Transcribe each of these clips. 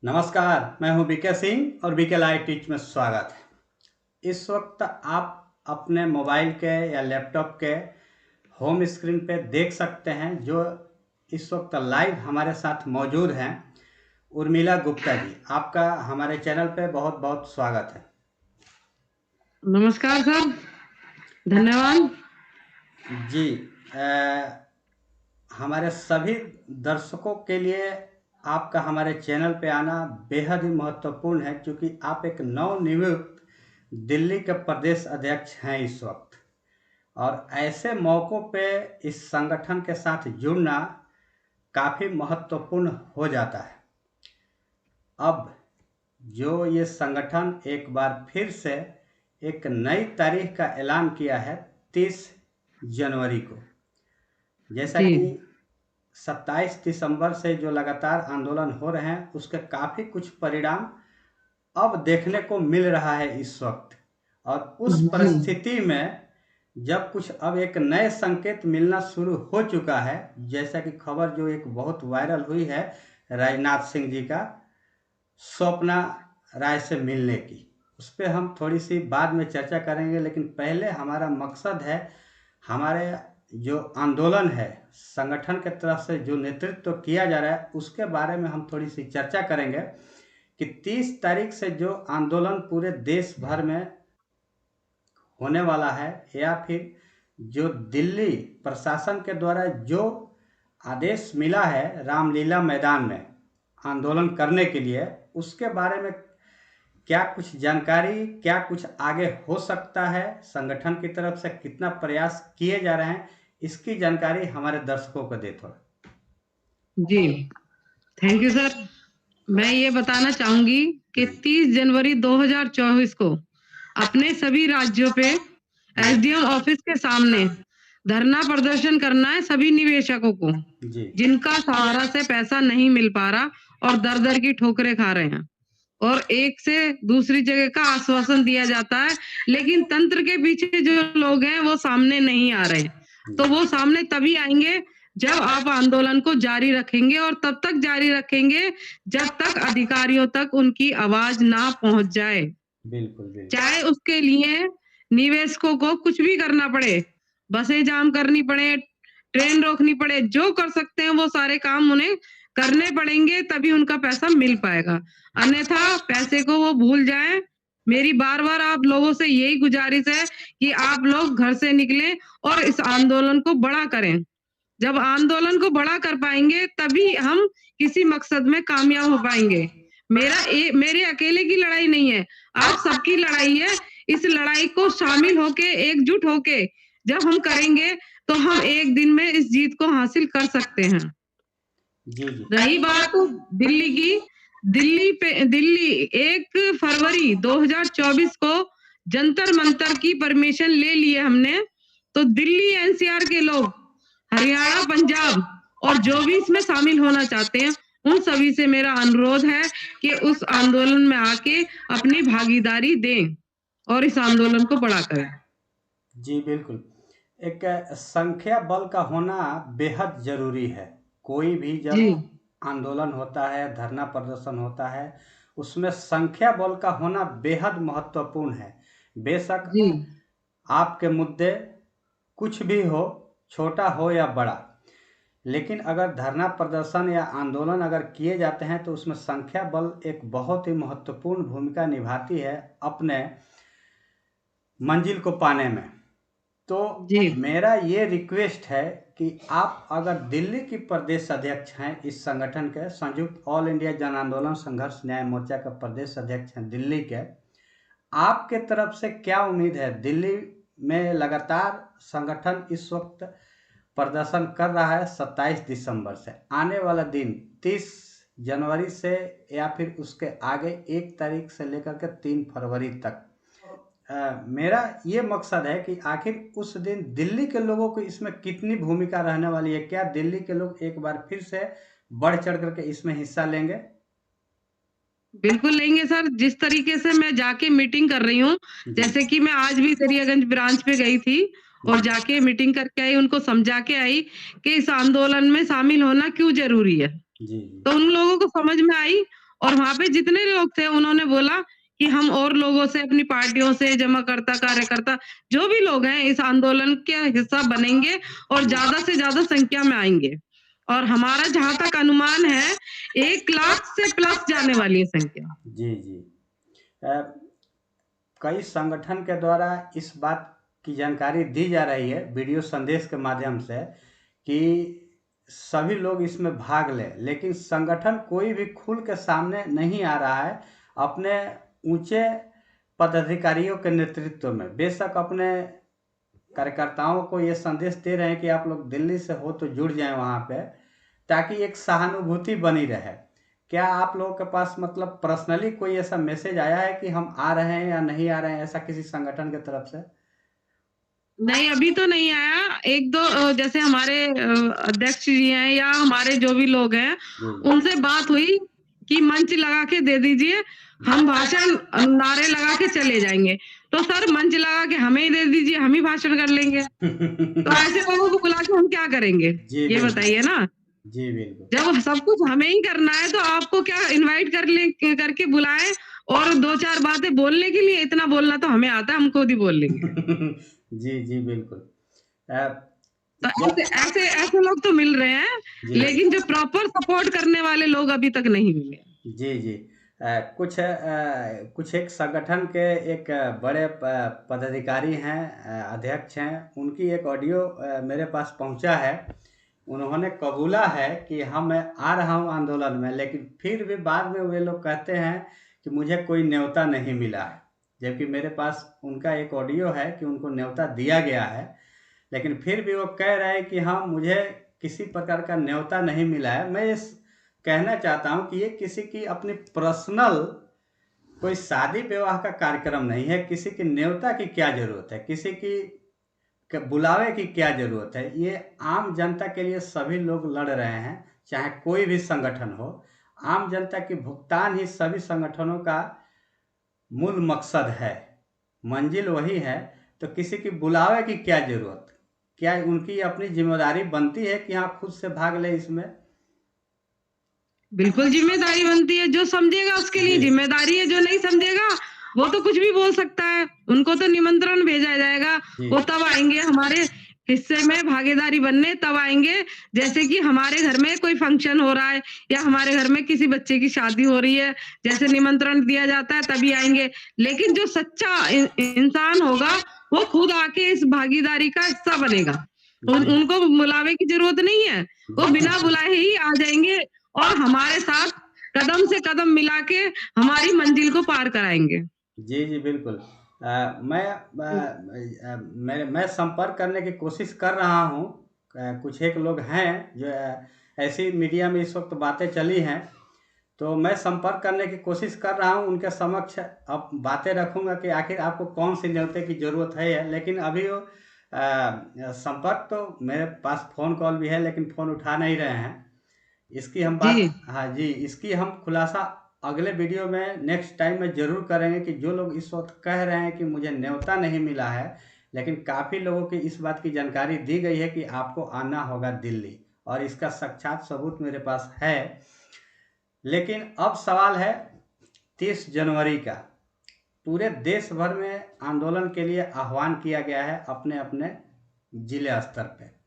नमस्कार, मैं हूं बीके सिंह और बीके लाइव टीच में स्वागत है। इस वक्त आप अपने मोबाइल के या लैपटॉप के होम स्क्रीन पे देख सकते हैं जो इस वक्त लाइव हमारे साथ मौजूद हैं, उर्मिला गुप्ता जी। आपका हमारे चैनल पे बहुत बहुत स्वागत है। नमस्कार सर, धन्यवाद। जी, हमारे सभी दर्शकों के लिए आपका हमारे चैनल पे आना बेहद ही महत्वपूर्ण है, क्योंकि आप एक नवनियुक्त दिल्ली के प्रदेश अध्यक्ष हैं इस वक्त, और ऐसे मौक़ों पे इस संगठन के साथ जुड़ना काफ़ी महत्वपूर्ण हो जाता है। अब जो ये संगठन एक बार फिर से एक नई तारीख का ऐलान किया है 30 जनवरी को, जैसा जी, कि 27 दिसंबर से जो लगातार आंदोलन हो रहे हैं उसके काफ़ी कुछ परिणाम अब देखने को मिल रहा है इस वक्त। और उस जी, परिस्थिति में जब कुछ अब एक नए संकेत मिलना शुरू हो चुका है, जैसा कि खबर जो एक बहुत वायरल हुई है राजनाथ सिंह जी का स्वप्ना राय से मिलने की, उस पर हम थोड़ी सी बाद में चर्चा करेंगे। लेकिन पहले हमारा मकसद है, हमारे जो आंदोलन है संगठन के तरफ से जो नेतृत्व किया जा रहा है उसके बारे में हम थोड़ी सी चर्चा करेंगे कि 30 तारीख से जो आंदोलन पूरे देश भर में होने वाला है, या फिर जो दिल्ली प्रशासन के द्वारा जो आदेश मिला है रामलीला मैदान में आंदोलन करने के लिए, उसके बारे में क्या कुछ जानकारी, क्या कुछ आगे हो सकता है, संगठन की तरफ से कितना प्रयास किए जा रहे हैं, इसकी जानकारी हमारे दर्शकों को दे थोड़ा। जी, थैंक यू सर। मैं ये बताना चाहूँगी कि 30 जनवरी 2024 को अपने सभी राज्यों पे एसडीएम ऑफिस के सामने धरना प्रदर्शन करना है सभी निवेशकों को, जी जिनका सहारा से पैसा नहीं मिल पा रहा और दर-दर की ठोकरें खा रहे हैं। और एक से दूसरी जगह का आश्वासन दिया जाता है, लेकिन तंत्र के पीछे जो लोग हैं वो सामने नहीं आ रहे। तो वो सामने तभी आएँगे जब आप आंदोलन को जारी रखेंगे, और तब तक जारी रखेंगे जब तक अधिकारियों तक उनकी आवाज़ ना पहुँच जाए। बिल्कुल बिल्कुल। चाहे उसके लिए निवेशकों को कुछ भी करना पड़े, बसें जाम करनी पड़े, ट्रेन रोकनी पड़े, जो कर सकते हैं वो सारे काम उन्हें करने पड़ेंगे, तभी उनका पैसा मिल पाएगा। अन्यथा पैसे को वो भूल जाएँ। मेरी बार-बार आप लोगों से यही गुज़ारिश है कि आप लोग घर से निकलें और इस आंदोलन को बड़ा करें। जब आंदोलन को बड़ा कर पाएँगे, तभी हम किसी मकसद में कामयाब हो पाएँगे। मेरे अकेले की लड़ाई नहीं है, आप सबकी लड़ाई है। इस लड़ाई को शामिल होके, एकजुट होके जब हम करेंगे, तो हम एक दिन में इस जीत को हासिल कर सकते हैं। जी जी। रही बात दिल्ली की, दिल्ली 1 फरवरी 2024 को जंतर-मंतर की परमिशन ले ली है हमने, तो दिल्ली एनसीआर के लोग, हरियाणा, पंजाब और जो भी इसमें शामिल होना चाहते हैं, उन सभी से मेरा अनुरोध है कि उस आंदोलन में आके अपनी भागीदारी दें और इस आंदोलन को बड़ा करें। जी बिल्कुल। एक संख्या बल का होना बेहद ज़रूरी है। कोई भी जी, जब आंदोलन होता है, धरना प्रदर्शन होता है, उसमें संख्या बल का होना बेहद महत्वपूर्ण है। बेशक जी, आपके मुद्दे कुछ भी हो, छोटा हो या बड़ा, लेकिन अगर धरना प्रदर्शन या आंदोलन अगर किए जाते हैं तो उसमें संख्या बल एक बहुत ही महत्वपूर्ण भूमिका निभाती है अपने मंजिल को पाने में। तो जी, मेरा ये रिक्वेस्ट है कि आप अगर दिल्ली की प्रदेश अध्यक्ष हैं इस संगठन के, संयुक्त ऑल इंडिया जन आंदोलन संघर्ष न्याय मोर्चा का प्रदेश अध्यक्ष हैं दिल्ली के, आपके तरफ से क्या उम्मीद है? दिल्ली में लगातार संगठन इस वक्त प्रदर्शन कर रहा है 27 दिसंबर से, आने वाला दिन 30 जनवरी से या फिर उसके आगे 1 तारीख से लेकर के 3 फरवरी तक। मेरा ये मकसद है कि आखिर उस दिन दिल्ली के लोगों को इसमें कितनी भूमिका रहने वाली है। क्या दिल्ली के लोग एक बार फिर से बढ़ चढ़ करके इसमें हिस्सा लेंगे? बिल्कुल लेंगे सर। जिस तरीके से मैं जाके मीटिंग कर रही हूँ, जैसे कि मैं आज भी दरियागंज ब्रांच पे गई थी और जाके मीटिंग करके आई, उनको समझा के आई कि इस आंदोलन में शामिल होना क्यों ज़रूरी है। जी जी। तो उन लोगों को समझ में आई, और वहाँ पे जितने लोग थे उन्होंने बोला कि हम और लोगों से, अपनी पार्टियों से, जमाकर्ता, कार्यकर्ता जो भी लोग हैं इस आंदोलन के हिस्सा बनेंगे और ज़्यादा से ज़्यादा संख्या में आएँगे। और हमारा जहाँ तक अनुमान है 1 लाख से प्लस जाने वाली है संख्या। जी, जी। कई संगठन के द्वारा इस बात की जानकारी दी जा रही है वीडियो संदेश के माध्यम से कि सभी लोग इसमें भाग लें, लेकिन संगठन कोई भी खुल के सामने नहीं आ रहा है अपने ऊंचे पदाधिकारियों के नेतृत्व में। बेशक अपने कार्यकर्ताओं को ये संदेश दे रहे हैं कि आप लोग दिल्ली से हो तो जुड़ जाएं वहाँ पे, ताकि एक सहानुभूति बनी रहे। क्या आप लोगों के पास मतलब पर्सनली कोई ऐसा मैसेज आया है कि हम आ रहे हैं या नहीं आ रहे हैं, ऐसा किसी संगठन की तरफ से? नहीं, अभी तो नहीं आया। 1-2 जैसे हमारे अध्यक्ष जी हैं या हमारे जो भी लोग हैं, उनसे बात हुई कि मंच लगा के दे दीजिए, हम भाषण नारे लगा के चले जाएँगे। तो सर मंच लगा के हमें ही दे दीजिए, हम ही भाषण कर लेंगे। तो ऐसे लोगों को बुला के हम क्या करेंगे? जी, ये बिल्कुल। बताइए ना। जी, बिल्कुल। जब सब कुछ हमें ही करना है तो आपको क्या इनवाइट करके बुलाएँ और 2-4 बातें बोलने के लिए? इतना बोलना तो हमें आता है, हम खुद ही बोल लेंगे। जी, जी, बिल्कुल। तो जब ऐसे ऐसे लोग तो मिल रहे हैं, जी, लेकिन जो प्रॉपर सपोर्ट करने वाले लोग अभी तक नहीं मिले। जी, जी। कुछ एक संगठन के एक बड़े पदाधिकारी हैं, अध्यक्ष हैं, उनकी एक ऑडियो मेरे पास पहुंचा है। उन्होंने कबूला है कि हाँ, मैं आ रहा हूं आंदोलन में, लेकिन फिर भी बाद में वे लोग कहते हैं कि मुझे कोई न्योता नहीं मिला है। जबकि मेरे पास उनका एक ऑडियो है कि उनको न्योता दिया गया है, लेकिन फिर भी वो कह रहे हैं कि हाँ, मुझे किसी प्रकार का न्योता नहीं मिला है। मैं इस कहना चाहता हूं कि ये किसी की अपनी पर्सनल कोई शादी विवाह का कार्यक्रम नहीं है। किसी की न्योता की क्या जरूरत है, किसी की बुलावे की क्या जरूरत है। ये आम जनता के लिए सभी लोग लड़ रहे हैं, चाहे कोई भी संगठन हो। आम जनता की भुगतान ही सभी संगठनों का मूल मकसद है, मंजिल वही है। तो किसी की बुलावे की क्या जरूरत? क्या उनकी अपनी जिम्मेदारी बनती है कि हाँ, खुद से भाग ले इसमें? बिल्कुल ज़िम्मेदारी बनती है, जो समझेगा उसके लिए जी, ज़िम्मेदारी है, जो नहीं समझेगा वो तो कुछ भी बोल सकता है। उनको तो निमंत्रण भेजा जाएगा, जी, वो तब आएँगे हमारे हिस्से में भागीदारी बनने, तब आएँगे जैसे कि हमारे घर में कोई फंक्शन हो रहा है या हमारे घर में किसी बच्चे की शादी हो रही है, जैसे निमंत्रण दिया जाता है तभी आएँगे। लेकिन जो सच्चा इंसान होगा, वो खुद आके इस भागीदारी का हिस्सा बनेगा। जी, उनको बुलावे की ज़रूरत नहीं है, वो बिना बुलाए ही आ जाएँगे और हमारे साथ कदम से कदम मिला के हमारी मंजिल को पार कराएँगे। जी, जी, बिल्कुल। मैं संपर्क करने की कोशिश कर रहा हूँ। कुछ एक लोग हैं जो ऐसी मीडिया में इस वक्त बातें चली हैं, तो मैं संपर्क करने की कोशिश कर रहा हूँ। उनके समक्ष अब बातें रखूँगा कि आखिर आपको कौन सी न्योते की ज़रूरत है। लेकिन अभी वो संपर्क तो मेरे पास फ़ोन कॉल भी है, लेकिन फ़ोन उठा नहीं रहे हैं। इसकी हम बात, जी, हाँ जी, इसकी हम खुलासा अगले वीडियो में नेक्स्ट टाइम में ज़रूर करेंगे कि जो लोग इस वक्त कह रहे हैं कि मुझे न्योता नहीं मिला है, लेकिन काफ़ी लोगों की इस बात की जानकारी दी गई है कि आपको आना होगा दिल्ली, और इसका साक्षात सबूत मेरे पास है। लेकिन अब सवाल है 30 जनवरी का। पूरे देश भर में आंदोलन के लिए आह्वान किया गया है अपने अपने जिले स्तर पे,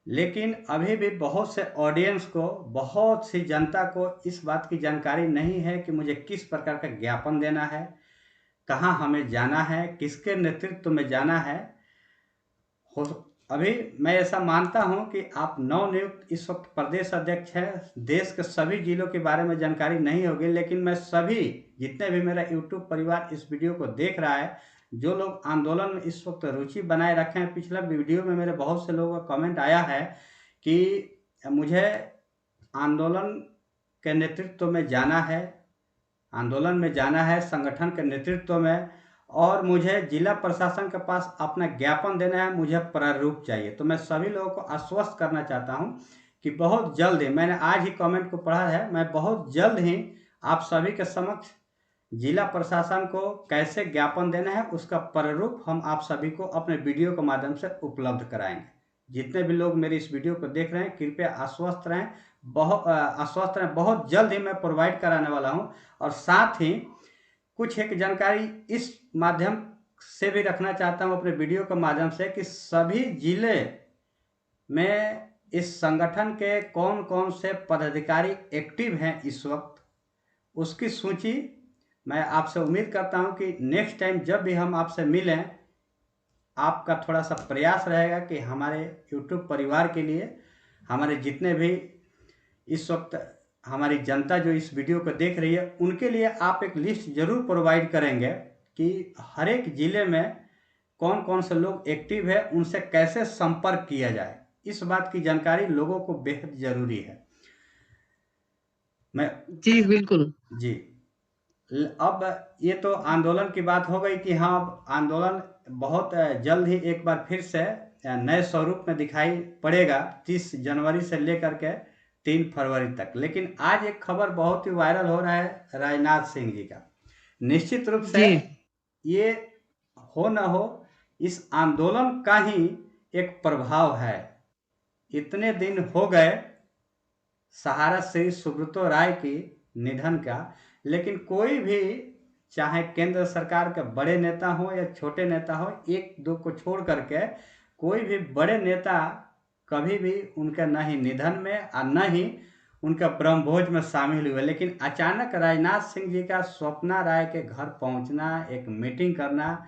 लेकिन अभी भी बहुत से ऑडियंस को, बहुत सी जनता को इस बात की जानकारी नहीं है कि मुझे किस प्रकार का ज्ञापन देना है, कहाँ हमें जाना है, किसके नेतृत्व में जाना है। हो अभी मैं ऐसा मानता हूं कि आप नवनियुक्त इस वक्त प्रदेश अध्यक्ष हैं, देश के सभी जिलों के बारे में जानकारी नहीं होगी, लेकिन मैं सभी, जितने भी मेरा यूट्यूब परिवार इस वीडियो को देख रहा है, जो लोग आंदोलन में इस वक्त रुचि बनाए रखे हैं, पिछला वीडियो में मेरे बहुत से लोगों का कमेंट आया है कि मुझे आंदोलन के नेतृत्व में जाना है, आंदोलन में जाना है संगठन के नेतृत्व में, और मुझे जिला प्रशासन के पास अपना ज्ञापन देना है, मुझे प्रारूप चाहिए। तो मैं सभी लोगों को आश्वस्त करना चाहता हूं कि बहुत जल्द ही, मैंने आज ही कमेंट को पढ़ा है, मैं बहुत जल्द ही आप सभी के समक्ष जिला प्रशासन को कैसे ज्ञापन देना है उसका प्रारूप हम आप सभी को अपने वीडियो के माध्यम से उपलब्ध कराएंगे। जितने भी लोग मेरे इस वीडियो को देख रहे हैं, कृपया आश्वस्त रहें, बहुत जल्द ही मैं प्रोवाइड कराने वाला हूं। और साथ ही कुछ एक जानकारी इस माध्यम से भी रखना चाहता हूं अपने वीडियो के माध्यम से, कि सभी जिले में इस संगठन के कौन कौन से पदाधिकारी एक्टिव हैं इस वक्त, उसकी सूची मैं आपसे उम्मीद करता हूं कि नेक्स्ट टाइम जब भी हम आपसे मिलें, आपका थोड़ा सा प्रयास रहेगा कि हमारे YouTube परिवार के लिए, हमारे जितने भी इस वक्त हमारी जनता जो इस वीडियो को देख रही है, उनके लिए आप एक लिस्ट जरूर प्रोवाइड करेंगे कि हर एक जिले में कौन कौन से लोग एक्टिव है, उनसे कैसे संपर्क किया जाए। इस बात की जानकारी लोगों को बेहद जरूरी है। मैं जी बिल्कुल। जी अब ये तो आंदोलन की बात हो गई कि हाँ, अब आंदोलन बहुत जल्द ही एक बार फिर से नए स्वरूप में दिखाई पड़ेगा 30 जनवरी से लेकर के 3 फरवरी तक। लेकिन आज एक खबर बहुत ही वायरल हो रहा है राजनाथ सिंह जी का। निश्चित रूप से जी ये हो न हो, इस आंदोलन का ही एक प्रभाव है। इतने दिन हो गए सहारा श्री सुब्रतो राय की निधन का, लेकिन कोई भी, चाहे केंद्र सरकार के बड़े नेता हो या छोटे नेता हो, एक दो को छोड़ करके कोई भी बड़े नेता कभी भी उनके न ही निधन में और न ही उनका ब्रह्मभोज में शामिल हुए। लेकिन अचानक राजनाथ सिंह जी का स्वप्ना राय के घर पहुंचना, एक मीटिंग करना,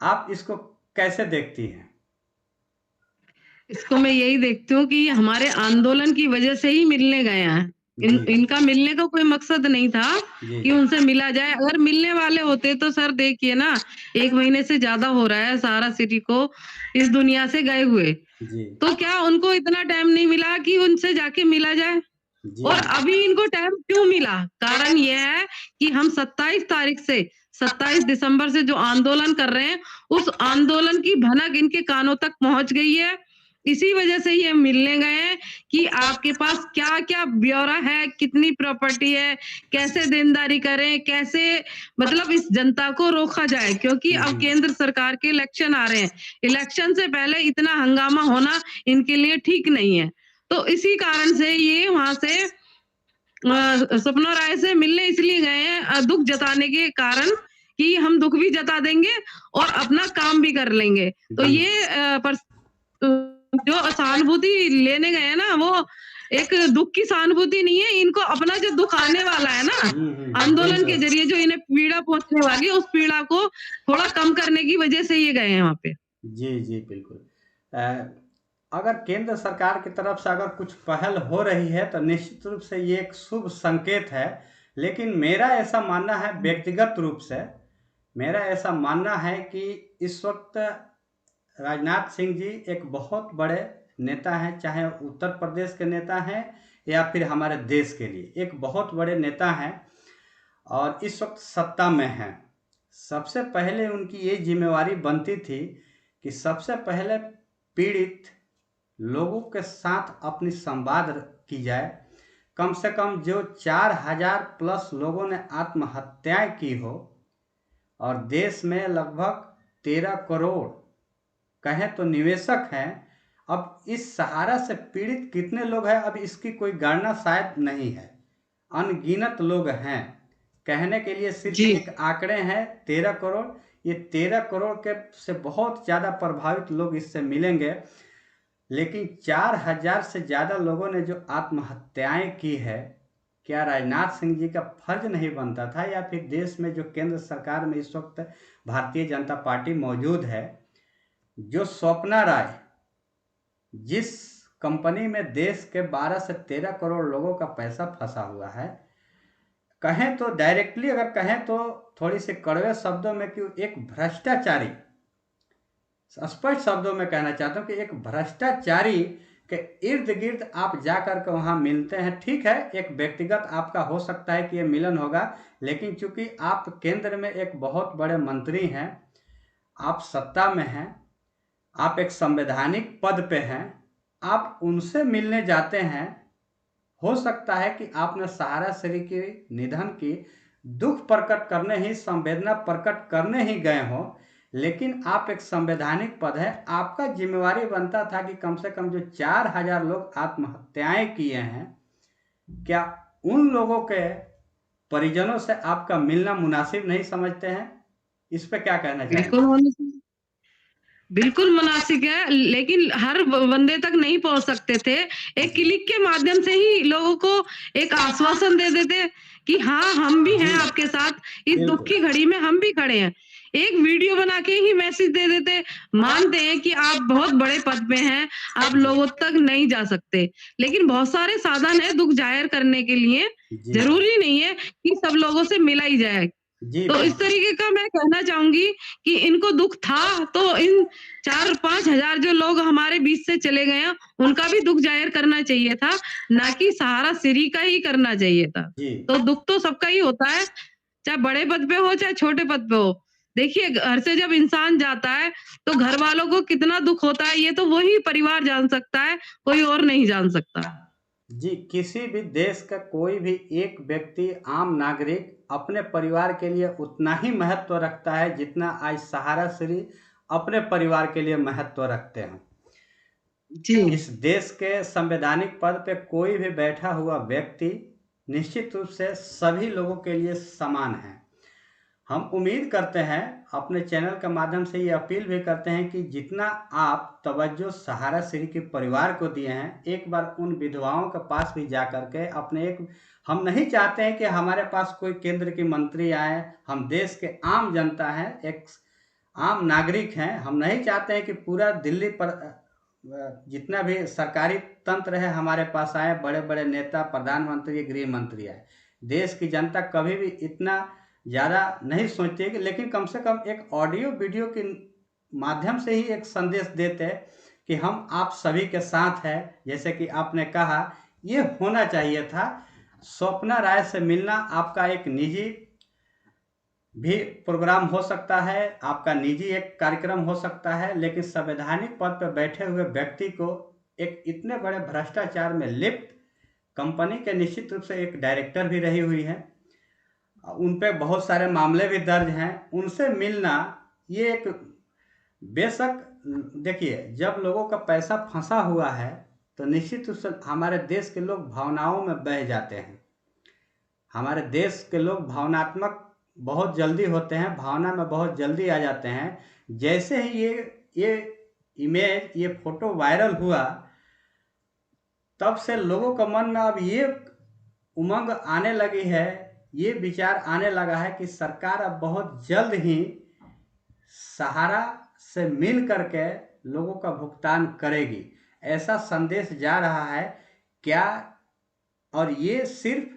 आप इसको कैसे देखती हैं? इसको मैं यही देखती हूँ कि हमारे आंदोलन की वजह से ही मिलने गए हैं। इनका मिलने का कोई मकसद नहीं था जी कि उनसे मिला जाए। अगर मिलने वाले होते तो सर देखिए ना, 1 महीने से ज़्यादा हो रहा है सहारा सिटी को इस दुनिया से गए हुए। जी तो क्या उनको इतना टाइम नहीं मिला कि उनसे जाके मिला जाए? जी और अभी इनको टाइम क्यों मिला? कारण ये है कि हम 27 तारीख से 27 दिसंबर से जो आंदोलन कर रहे हैं, उस आंदोलन की भनक इनके कानों तक पहुँच गई है। इसी वजह से ये मिलने गए हैं कि आपके पास क्या-क्या ब्यौरा है, कितनी प्रॉपर्टी है, कैसे देनदारी करें, कैसे मतलब इस जनता को रोका जाए, क्योंकि अब जी केंद्र सरकार के इलेक्शन आ रहे हैं। इलेक्शन से पहले इतना हंगामा होना इनके लिए ठीक नहीं है। तो इसी कारण से ये वहाँ से सपना राय से मिलने इसलिए गए हैं, दुःख जताने के कारण कि हम दुःख भी जता देंगे और अपना काम भी कर लेंगे। तो जी ये जो सहानुभूति लेने गए हैं ना, वो एक दुःख की सहानुभूति नहीं है, इनको अपना जो दुःख आने वाला है ना, आंदोलन के बिल्कुल। ज़रिए जो इन्हें पीड़ा पहुँचने वाली है, उस पीड़ा को थोड़ा कम करने की वजह से ये गए हैं वहाँ पे। जी, जी, बिल्कुल। अगर केंद्र सरकार की तरफ से अगर कुछ पहल हो रही है तो निश्चित रूप से ये एक शुभ संकेत है। लेकिन मेरा ऐसा मानना है, व्यक्तिगत रूप से मेरा ऐसा मानना है कि इस वक्त राजनाथ सिंह जी एक बहुत बड़े नेता हैं, चाहे उत्तर प्रदेश के नेता हैं या फिर हमारे देश के लिए एक बहुत बड़े नेता हैं और इस वक्त सत्ता में हैं। सबसे पहले उनकी ये जिम्मेवारी बनती थी कि सबसे पहले पीड़ित लोगों के साथ अपनी संवाद की जाए। कम से कम जो 4000 प्लस लोगों ने आत्महत्याएं की हो और देश में लगभग 13 करोड़ कहें तो निवेशक हैं। अब इस सहारा से पीड़ित कितने लोग हैं, अब इसकी कोई गणना शायद नहीं है, अनगिनत लोग हैं। कहने के लिए सिर्फ जी। एक आंकड़े हैं 13 करोड़। ये 13 करोड़ के से बहुत ज़्यादा प्रभावित लोग इससे मिलेंगे। लेकिन 4000 से ज़्यादा लोगों ने जो आत्महत्याएं की है, क्या राजनाथ सिंह जी का फर्ज नहीं बनता था, या फिर देश में जो केंद्र सरकार में इस वक्त भारतीय जनता पार्टी मौजूद है, जो स्वप्ना राय जिस कंपनी में देश के 12 से 13 करोड़ लोगों का पैसा फंसा हुआ है, कहें तो डायरेक्टली अगर कहें तो थोड़ी सी कड़वे शब्दों में कि एक भ्रष्टाचारी, स्पष्ट शब्दों में कहना चाहता हूं कि एक भ्रष्टाचारी के इर्द गिर्द आप जाकर के वहां मिलते हैं। ठीक है, एक व्यक्तिगत आपका हो सकता है कि ये मिलन होगा, लेकिन चूंकि आप केंद्र में एक बहुत बड़े मंत्री हैं, आप सत्ता में हैं, आप एक संवैधानिक पद पे हैं, आप उनसे मिलने जाते हैं। हो सकता है कि आपने सहारा श्री के निधन की दुख प्रकट करने ही, संवेदना प्रकट करने ही गए हों, लेकिन आप एक संवैधानिक पद है, आपका जिम्मेवारी बनता था कि कम से कम जो 4000 लोग आत्महत्याएं किए हैं, क्या उन लोगों के परिजनों से आपका मिलना मुनासिब नहीं समझते हैं? इस पे क्या कहना चाहेंगे? बिल्कुल होनी चाहिए। बिल्कुल मुनासिब है, लेकिन हर बंदे तक नहीं पहुंच सकते थे। एक क्लिक के माध्यम से ही लोगों को एक आश्वासन दे देते कि हाँ, हम भी हैं आपके साथ, इस दुख की घड़ी में हम भी खड़े हैं। एक वीडियो बना के ही मैसेज दे देते, मानते हैं कि आप बहुत बड़े पद पे हैं, आप लोगों तक नहीं जा सकते। लेकिन बहुत सारे साधन है दुख जाहिर करने के लिए, जरूरी नहीं है कि सब लोगों से मिला ही जाए। तो इस तरीके का मैं कहना चाहूंगी कि इनको दुख था तो इन 4-5 हजार जो लोग हमारे बीच से चले गए हैं, उनका भी दुख जाहिर करना चाहिए था, ना कि सहारा श्री का ही करना चाहिए था। तो दुख तो सबका ही होता है, चाहे बड़े पद पे हो चाहे छोटे पद पे हो। देखिए, घर से जब इंसान जाता है तो घर वालों को कितना दुख होता है, ये तो वही परिवार जान सकता है, कोई और नहीं जान सकता। जी, किसी भी देश का कोई भी एक व्यक्ति, आम नागरिक अपने परिवार के लिए उतना ही महत्व रखता है जितना आज सहारा श्री अपने परिवार के लिए महत्व रखते हैं। जी। इस देश के संवैधानिक पद पे कोई भी बैठा हुआ व्यक्ति निश्चित रूप से सभी लोगों के लिए समान है। हम उम्मीद करते हैं, अपने चैनल के माध्यम से ये अपील भी करते हैं कि जितना आप तवज्जो सहारा श्री के परिवार को दिए हैं, एक बार उन विधवाओं के पास भी जा करके अपने एक, हम नहीं चाहते हैं कि हमारे पास कोई केंद्र की मंत्री आए, हम देश के आम जनता हैं, एक आम नागरिक हैं, हम नहीं चाहते हैं कि पूरा दिल्ली पर जितना भी सरकारी तंत्र है हमारे पास आए, बड़े बड़े नेता, प्रधानमंत्री, गृह मंत्री आए। देश की जनता कभी भी इतना ज़्यादा नहीं सोचती है, लेकिन कम से कम एक ऑडियो वीडियो के माध्यम से ही एक संदेश देते हैं कि हम आप सभी के साथ हैं। जैसे कि आपने कहा, ये होना चाहिए था। स्वप्ना राय से मिलना आपका एक निजी भी प्रोग्राम हो सकता है, आपका निजी एक कार्यक्रम हो सकता है, लेकिन संवैधानिक पद पर बैठे हुए व्यक्ति को एक इतने बड़े भ्रष्टाचार में लिप्त कंपनी के निश्चित रूप से एक डायरेक्टर भी रही हुई है, उन पे बहुत सारे मामले भी दर्ज हैं, उनसे मिलना ये एक, बेशक देखिए, जब लोगों का पैसा फंसा हुआ है तो निश्चित रूप से हमारे देश के लोग भावनाओं में बह जाते हैं। हमारे देश के लोग भावनात्मक बहुत जल्दी होते हैं, भावना में बहुत जल्दी आ जाते हैं। जैसे ही ये इमेज, ये फोटो वायरल हुआ, तब से लोगों के मन में अब ये उमंग आने लगी है, ये विचार आने लगा है कि सरकार अब बहुत जल्द ही सहारा से मिल करके लोगों का भुगतान करेगी, ऐसा संदेश जा रहा है क्या। और ये सिर्फ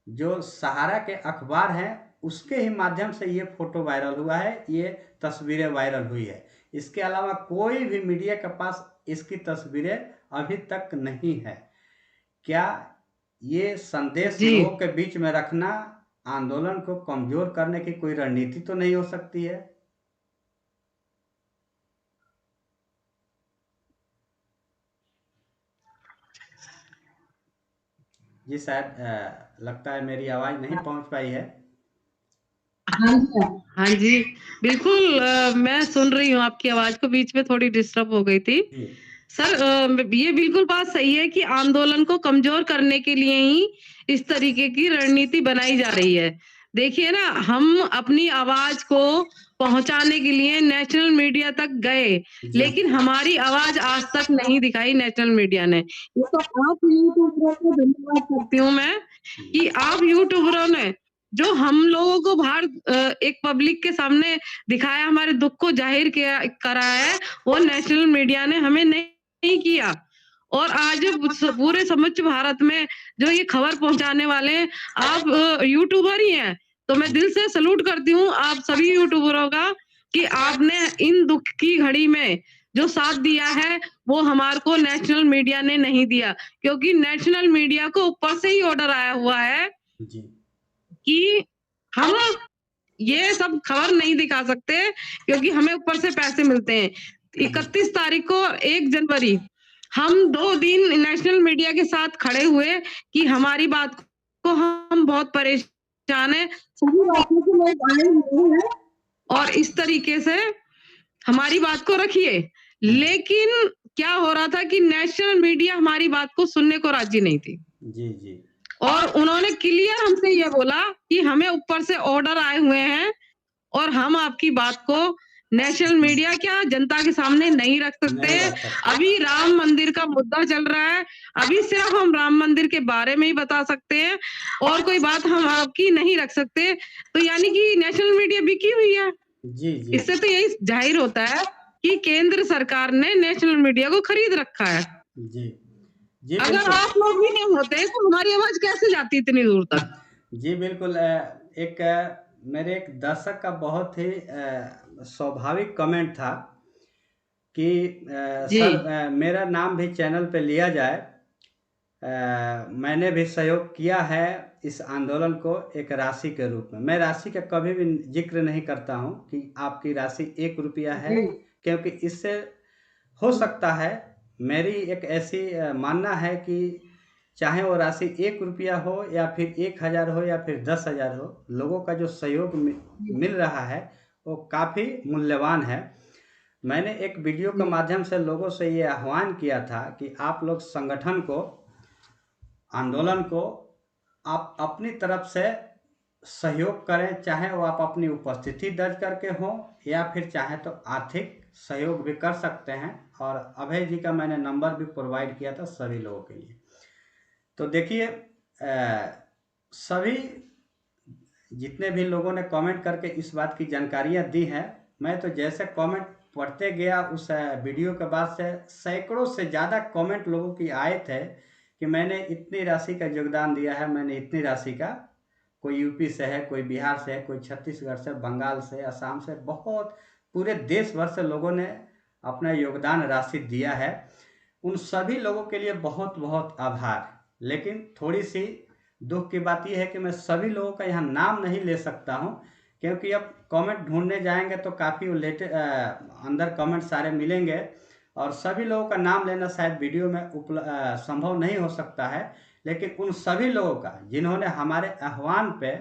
जो सहारा के अखबार हैं उसके ही माध्यम से ये फोटो वायरल हुआ है, ये तस्वीरें वायरल हुई है। इसके अलावा कोई भी मीडिया के पास इसकी तस्वीरें अभी तक नहीं है। क्या ये संदेश लोगों के बीच में रखना आंदोलन को कमजोर करने की कोई रणनीति तो नहीं हो सकती है? जी, शायद लगता है मेरी आवाज नहीं पहुंच पाई है। हाँ जी, बिल्कुल। मैं सुन रही हूँ आपकी आवाज को, बीच में थोड़ी डिस्टर्ब हो गई थी। सर, ये बिल्कुल बात सही है कि आंदोलन को कमजोर करने के लिए ही इस तरीके की रणनीति बनाई जा रही है। देखिए ना, हम अपनी आवाज को पहुंचाने के लिए नेशनल मीडिया तक गए, लेकिन हमारी आवाज आज तक नहीं दिखाई नेशनल मीडिया ने। ये तो आप यूट्यूबरों को धन्यवाद करती हूँ मैं कि आप यूट्यूबरों ने जो हम लोगों को बाहर एक पब्लिक के सामने दिखाया, हमारे दुख को जाहिर किया कराया है, वो नेशनल मीडिया ने हमें नहीं किया। और आज पूरे समूचे भारत में जो ये खबर पहुंचाने वाले आप यूट्यूबर ही हैं, तो मैं दिल से सैल्यूट करती हूँ आप सभी यूट्यूबरों का कि आपने इन दुख की घड़ी में जो साथ दिया है वो हमारे को नेशनल मीडिया ने नहीं दिया, क्योंकि नेशनल मीडिया को ऊपर से ही ऑर्डर आया हुआ है कि हम ये सब खबर नहीं दिखा सकते क्योंकि हमें ऊपर से पैसे मिलते हैं। 31 तारीख को 1 जनवरी हम 2 दिन नेशनल मीडिया के साथ खड़े हुए कि हमारी बात को हम बहुत परेशान हैं। सभी बातों से लोग आए हुए हैं और इस तरीके से हमारी बात को रखिए। लेकिन क्या हो रहा था कि नेशनल मीडिया हमारी बात को सुनने को राजी नहीं थी जी, जी। और उन्होंने क्लियर हमसे ये बोला कि हमें ऊपर से ऑर्डर आए हुए हैं और हम आपकी बात को नेशनल मीडिया क्या जनता के सामने नहीं रख सकते। नहीं रख सकते। अभी राम मंदिर का मुद्दा चल रहा है, अभी सिर्फ हम राम मंदिर के बारे में ही बता सकते हैं और कोई बात हम आपकी नहीं रख सकते। तो यानी कि नेशनल मीडिया बिकी हुई है। जी, जी। इससे तो यही जाहिर होता है कि केंद्र सरकार ने नेशनल मीडिया को खरीद रखा है। जी। जी, अगर बिल्कुल। आप लोग भी नहीं होते तो हमारी आवाज कैसे जाती इतनी दूर तक? जी, बिल्कुल। मेरे एक दर्शक का बहुत ही स्वाभाविक कमेंट था कि जी। सर मेरा नाम भी चैनल पे लिया जाए। मैंने भी सहयोग किया है इस आंदोलन को एक राशि के रूप में। मैं राशि का कभी भी ज़िक्र नहीं करता हूँ कि आपकी राशि ₹1 है, जी। क्योंकि इससे हो सकता है मेरी एक ऐसी मानना है कि चाहे वो राशि ₹1 हो या फिर 1000 हो या फिर 10,000 हो, लोगों का जो सहयोग मिल रहा है वो काफ़ी मूल्यवान है। मैंने एक वीडियो के माध्यम से लोगों से ये आह्वान किया था कि आप लोग संगठन को, आंदोलन को आप अपनी तरफ से सहयोग करें, चाहे वो आप अपनी उपस्थिति दर्ज करके हो या फिर चाहे तो आर्थिक सहयोग भी कर सकते हैं। और अभय जी का मैंने नंबर भी प्रोवाइड किया था सभी लोगों के लिए। तो देखिए सभी जितने भी लोगों ने कमेंट करके इस बात की जानकारियां दी हैं, मैं तो जैसे कमेंट पढ़ते गया उस वीडियो के बाद से सैकड़ों से ज़्यादा कमेंट लोगों की आए थे कि मैंने इतनी राशि का योगदान दिया है, मैंने इतनी राशि का, कोई यूपी से है, कोई बिहार से है, कोई छत्तीसगढ़ से, बंगाल से, असम से, बहुत पूरे देश भर से लोगों ने अपना योगदान राशि दिया है। उन सभी लोगों के लिए बहुत बहुत आभार। लेकिन थोड़ी सी दुख की बात यह है कि मैं सभी लोगों का यहाँ नाम नहीं ले सकता हूँ, क्योंकि अब कमेंट ढूंढने जाएंगे तो काफ़ी अंदर कमेंट सारे मिलेंगे और सभी लोगों का नाम लेना शायद वीडियो में संभव नहीं हो सकता है। लेकिन उन सभी लोगों का जिन्होंने हमारे आह्वान पे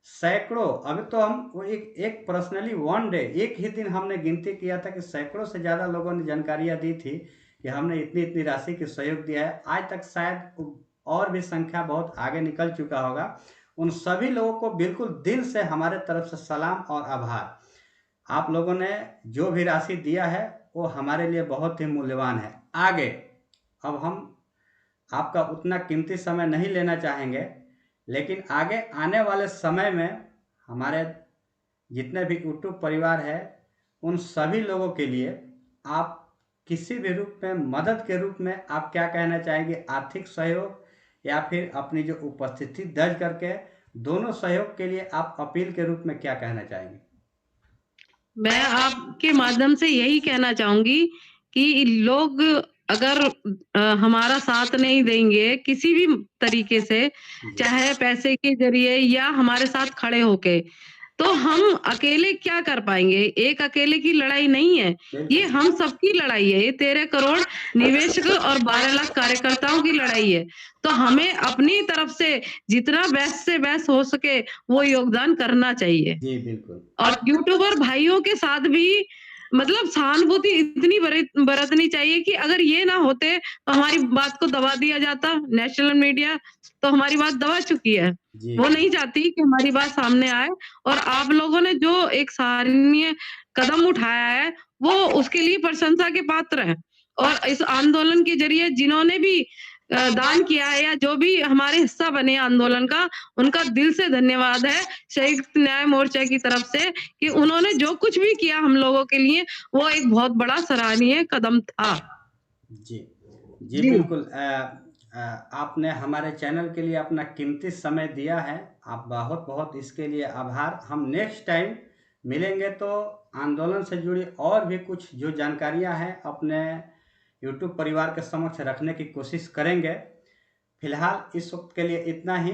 सैकड़ों, अभी तो हम वो एक पर्सनली वन डे, एक ही दिन हमने गिनती किया था कि सैकड़ों से ज़्यादा लोगों ने जानकारियां दी थी कि हमने इतनी इतनी राशि की सहयोग दिया है। आज तक शायद और भी संख्या बहुत आगे निकल चुका होगा। उन सभी लोगों को बिल्कुल दिल से हमारे तरफ से सलाम और आभार। आप लोगों ने जो भी राशि दिया है वो हमारे लिए बहुत ही मूल्यवान है। आगे अब हम आपका उतना कीमती समय नहीं लेना चाहेंगे, लेकिन आगे आने वाले समय में हमारे जितने भी यूट्यूब परिवार है उन सभी लोगों के लिए आप किसी भी रूप में मदद के रूप में आप क्या कहना चाहेंगे? आर्थिक सहयोग या फिर अपनी जो उपस्थिति दर्ज करके, दोनों सहयोग के लिए आप अपील के रूप में क्या कहना चाहेंगे? मैं आपके माध्यम से यही कहना चाहूँगी कि लोग अगर हमारा साथ नहीं देंगे किसी भी तरीके से, चाहे पैसे के ज़रिए या हमारे साथ खड़े होके, तो हम अकेले क्या कर पाएँगे? एक अकेले की लड़ाई नहीं है, ये हम सबकी लड़ाई है। ये 13 करोड़ निवेशक और 12 लाख कार्यकर्ताओं की लड़ाई है। तो हमें अपनी तरफ से जितना बेस्ट से बेस्ट हो सके वो योगदान करना चाहिए। जी, बिल्कुल। और यूट्यूबर भाइयों के साथ भी मतलब सहानुभूति इतनी बरतनी चाहिए कि अगर ये ना होते तो हमारी बात को दबा दिया जाता। नेशनल मीडिया तो हमारी बात दबा चुकी है। जी। वो नहीं चाहती कि हमारी बात सामने आए और आप लोगों ने जो एक सराहनीय कदम उठाया है, वो उसके लिए प्रशंसा के पात्र हैं। और इस आंदोलन के ज़रिए जिन्होंने भी दान किया है या जो भी हमारे हिस्सा बने आंदोलन का, उनका दिल से धन्यवाद है संयुक्त न्याय मोर्चा की तरफ से कि उन्होंने जो कुछ भी किया हम लोगों के लिए, वो एक बहुत बड़ा सराहनीय कदम था। जी। जी, बिल्कुल। आपने हमारे चैनल के लिए अपना कीमती समय दिया है। आप बहुत-बहुत इसके लिए आभार। हम नेक्स्ट टाइम मिलेंगे तो आंदोलन से जुड़ी और भी कुछ जो जानकारियाँ हैं अपने यूट्यूब परिवार के समक्ष रखने की कोशिश करेंगे। फिलहाल इस वक़्त के लिए इतना ही।